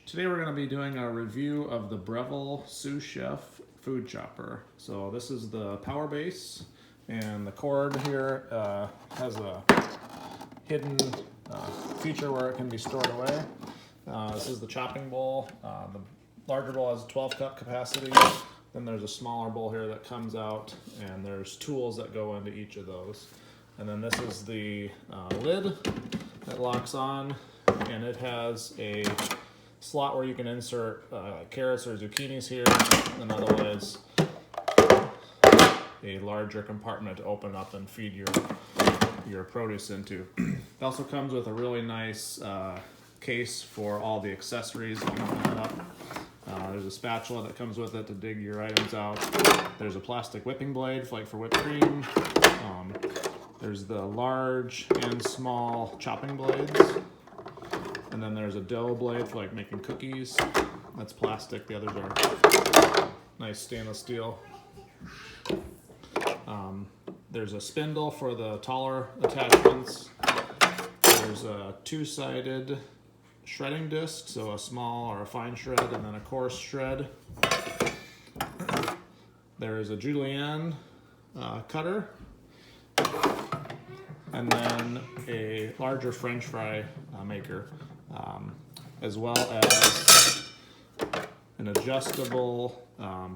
Today we're going to be doing a review of the Breville Sous Chef food chopper. So this is the power base, and the cord here has a hidden feature where it can be stored away. This is the chopping bowl. The larger bowl has a 12 cup capacity. Then there's a smaller bowl here that comes out, and there's tools that go into each of those. And then this is the lid that locks on, and it has a slot where you can insert carrots or zucchinis here, and otherwise a larger compartment to open up and feed your produce into. It also comes with a really nice case for all the accessories. You can open it up. There's a spatula that comes with it to dig your items out. There's a plastic whipping blade like for whipped cream. There's the large and small chopping blades. And then there's a dough blade for like making cookies. That's plastic. The others are nice stainless steel. There's a spindle for the taller attachments. There's a two-sided shredding disc, so a small or a fine shred and then a coarse shred. There is a julienne cutter, and then a larger French fry maker, as well as an adjustable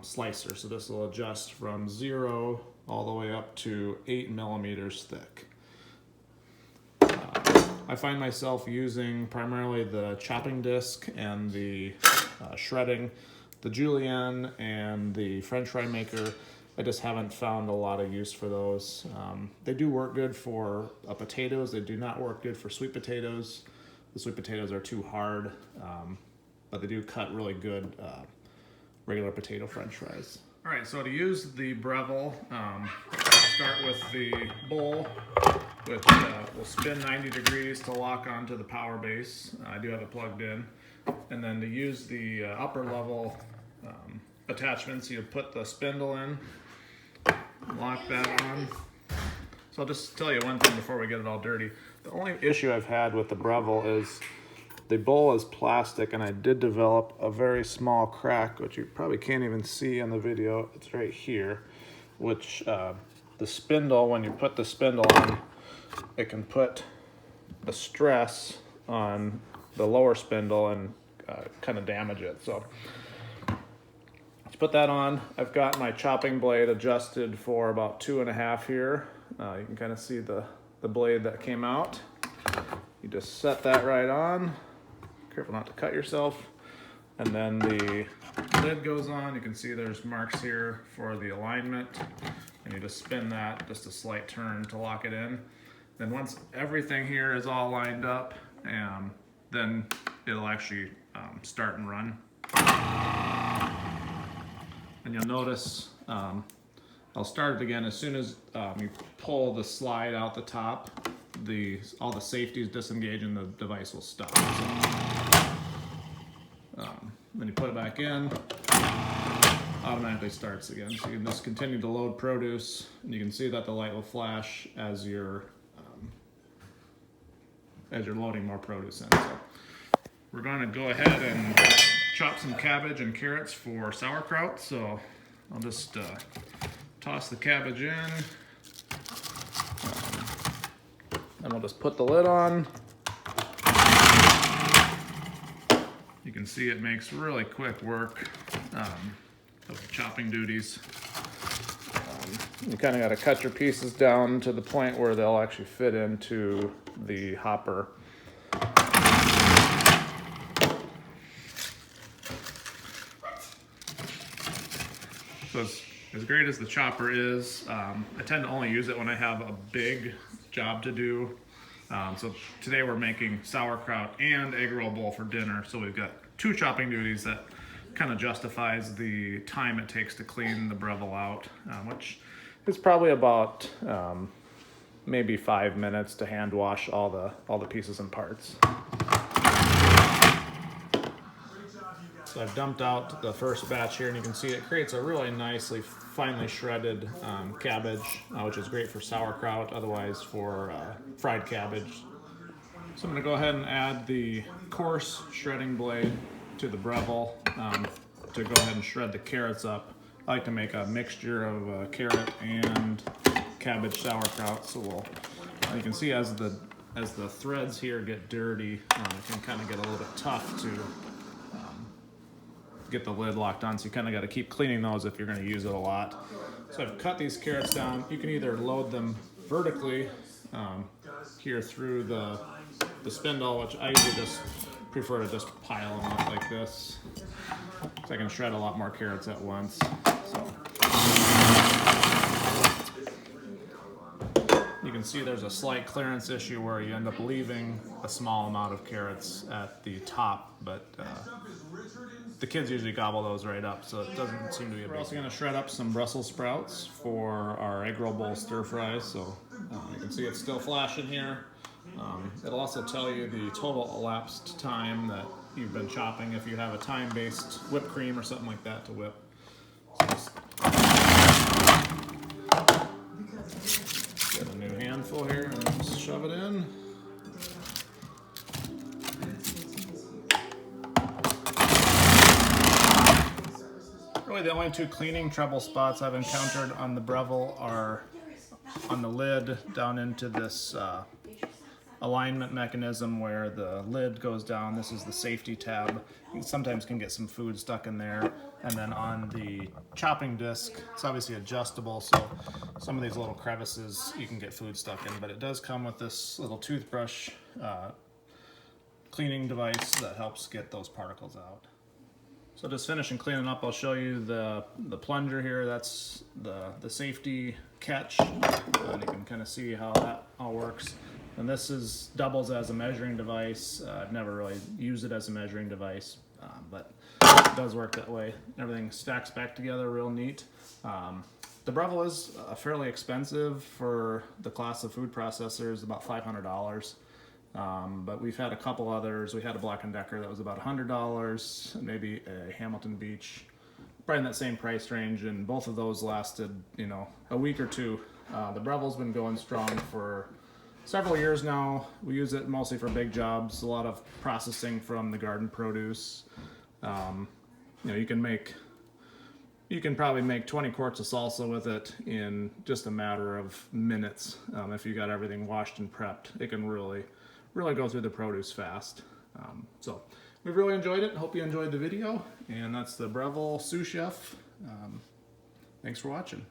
slicer. So this will adjust from 0 all the way up to 8 millimeters thick. I find myself using primarily the chopping disc and the shredding. The julienne and the French fry maker, I just haven't found a lot of use for those. They do work good for potatoes. They do not work good for sweet potatoes. The sweet potatoes are too hard, but they do cut really good regular potato French fries. All right, so to use the Breville, start with the bowl, which will spin 90 degrees to lock onto the power base. I do have it plugged in. And then to use the upper level attachments, you put the spindle in, lock that on. So I'll just tell you one thing before we get it all dirty. The only issue I've had with the Breville is the bowl is plastic, and I did develop a very small crack, which you probably can't even see in the video. It's right here, which the spindle, when you put the spindle on, it can put a stress on the lower spindle and kind of damage it. So let's put that on. I've got my chopping blade adjusted for about 2.5 here. You can kind of see the blade that came out. You just set that right on. Careful not to cut yourself. And then the lid goes on. You can see there's marks here for the alignment. And you just spin that, just a slight turn to lock it in. Then once everything here is all lined up, then it'll actually start and run. And you'll notice I'll start it again as soon as you pull the slide out the top. All the safeties disengage and the device will stop. Then you put it back in, automatically starts again. So you can just continue to load produce, and you can see that the light will flash as you're loading more produce in. So we're going to go ahead and chop some cabbage and carrots for sauerkraut. So I'll just toss the cabbage in, and we'll just put the lid on. You can see it makes really quick work of the chopping duties. You kind of got to cut your pieces down to the point where they'll actually fit into the hopper. So as great as the chopper is, I tend to only use it when I have a big job to do. So today we're making sauerkraut and egg roll bowl for dinner. So we've got 2 chopping duties that kind of justifies the time it takes to clean the Breville out, which is probably about maybe 5 minutes to hand wash all the pieces and parts. So I've dumped out the first batch here, and you can see it creates a really nicely finely shredded cabbage, which is great for sauerkraut, otherwise for fried cabbage. So I'm going to go ahead and add the coarse shredding blade to the Breville to go ahead and shred the carrots up. I like to make a mixture of carrot and cabbage sauerkraut. So you can see as the threads here get dirty, it can kind of get a little bit tough to get the lid locked on. So you kind of got to keep cleaning those if you're going to use it a lot. So I've cut these carrots down. You can either load them vertically here through the spindle, which I usually just prefer to just pile them up like this, so I can shred a lot more carrots at once. So you can see there's a slight clearance issue where you end up leaving a small amount of carrots at the top, but the kids usually gobble those right up, so it doesn't seem to be a big deal. We're also going to shred up some Brussels sprouts for our egg roll bowl stir fries. So you can see it's still flashing here. It'll also tell you the total elapsed time that you've been chopping if you have a time-based whipped cream or something like that to whip. So just get a new handful here and just shove it in. Really the only two cleaning trouble spots I've encountered on the Breville are on the lid down into this alignment mechanism where the lid goes down. This is the safety tab. You sometimes can get some food stuck in there. And then on the chopping disc, it's obviously adjustable, so some of these little crevices you can get food stuck in, but it does come with this little toothbrush cleaning device that helps get those particles out. So just finishing cleaning up, I'll show you the plunger here. That's the safety catch, and you can kind of see how that all works. And this doubles as a measuring device. I've never really used it as a measuring device, but it does work that way. Everything stacks back together real neat. The Breville is fairly expensive for the class of food processors, about $500. But we've had a couple others. We had a Black & Decker that was about $100, maybe a Hamilton Beach, probably in that same price range, and both of those lasted, a week or two. The Breville's been going strong for several years now. We use it mostly for big jobs, a lot of processing from the garden produce. You can probably make 20 quarts of salsa with it in just a matter of minutes. If you got everything washed and prepped, it can really go through the produce fast. So we've really enjoyed it. Hope you enjoyed the video. And that's the Breville Sous Chef. Thanks for watching.